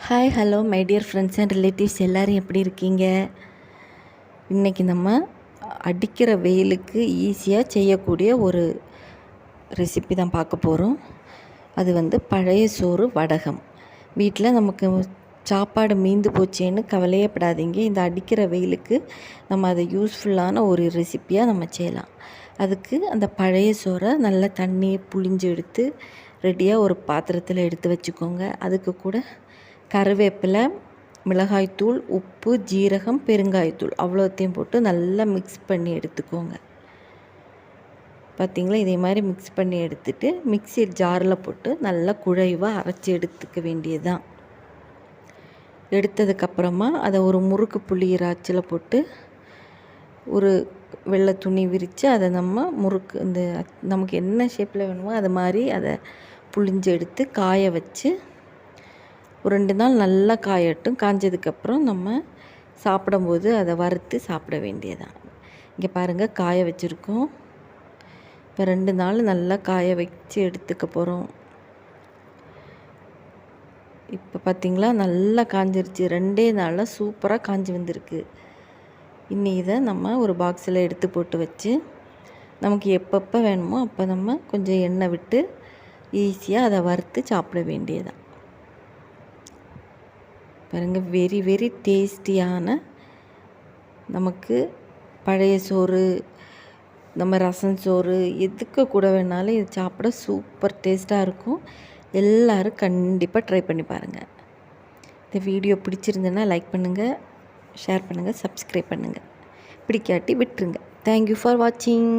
Hi hello my dear friends and relatives எல்லோரும் எப்படி இருக்கீங்க? இன்றைக்கி நம்ம அடிக்கிற வெயிலுக்கு ஈஸியாக செய்யக்கூடிய ஒரு ரெசிபி தான் பார்க்க போகிறோம். அது பழைய சோறு வடகம். வீட்டில் நமக்கு சாப்பாடு மீந்து போச்சேன்னு கவலையே படாதீங்க. இந்த அடிக்கிற வெயிலுக்கு நம்ம அதை யூஸ்ஃபுல்லான ஒரு ரெசிப்பியாக நம்ம செய்யலாம். அதுக்கு அந்த பழைய சோறை நல்லா தண்ணியை புழிஞ்சு எடுத்து ரெடியாக ஒரு பாத்திரத்தில் எடுத்து வச்சுக்கோங்க. அதுக்கு கூட கருவேப்பிலை, மிளகாய்த்தூள், உப்பு, ஜீரகம், பெருங்காயத்தூள் அவ்வளோத்தையும் போட்டு நல்லா மிக்ஸ் பண்ணி எடுத்துக்கோங்க. பார்த்திங்களா, இதே மாதிரி மிக்ஸ் பண்ணி எடுத்துட்டு மிக்ஸி ஜாரில் போட்டு நல்லா குழைவாக அரைச்சி எடுத்துக்க வேண்டியதுதான். எடுத்ததுக்கப்புறமா அதை ஒரு முறுக்கு புளியிற அச்சில் போட்டு ஒரு வெள்ளை துணி விரித்து அதை நம்ம முறுக்கு நமக்கு என்ன ஷேப்பில் வேணுமோ அது மாதிரி அதை புழிஞ்சு எடுத்து காய வச்சு ஒரு 2 நாள் நல்லா காயட்டும். காஞ்சதுக்கப்புறம் நம்ம சாப்பிடும்போது அதை வறுத்து சாப்பிட வேண்டியதான். இங்கே பாருங்கள், காய வச்சுருக்கோம். இப்போ 2 நாள் நல்லா காய வச்சு எடுத்துக்க போகிறோம். இப்போ பார்த்திங்களா, நல்லா காஞ்சிருச்சு. 2 நாளில் சூப்பராக காஞ்சி வந்திருக்கு. இன்னி இதை நம்ம ஒரு பாக்ஸில் எடுத்து போட்டு வச்சு நமக்கு எப்பப்போ வேணுமோ அப்போ நம்ம கொஞ்சம் எண்ணெய் விட்டு ஈஸியாக அதை வறுத்து சாப்பிட வேண்டியதான். பாருங்கள், வெரி வெரி டேஸ்டியான நமக்கு பழைய சோறு, நம்ம ரசம் சோறு எதுக்கு கூட வேணாலும் இது சாப்பிட சூப்பர் டேஸ்ட்டாக இருக்கும். எல்லோரும் கண்டிப்பாக ட்ரை பண்ணி பாருங்கள். இந்த வீடியோ பிடிச்சிருந்ததுன்னா லைக் பண்ணுங்கள், ஷேர் பண்ணுங்கள், சப்ஸ்கிரைப் பண்ணுங்கள். பிடிக்காட்டி விட்டுருங்க. தேங்க்யூ ஃபார் வாட்சிங்.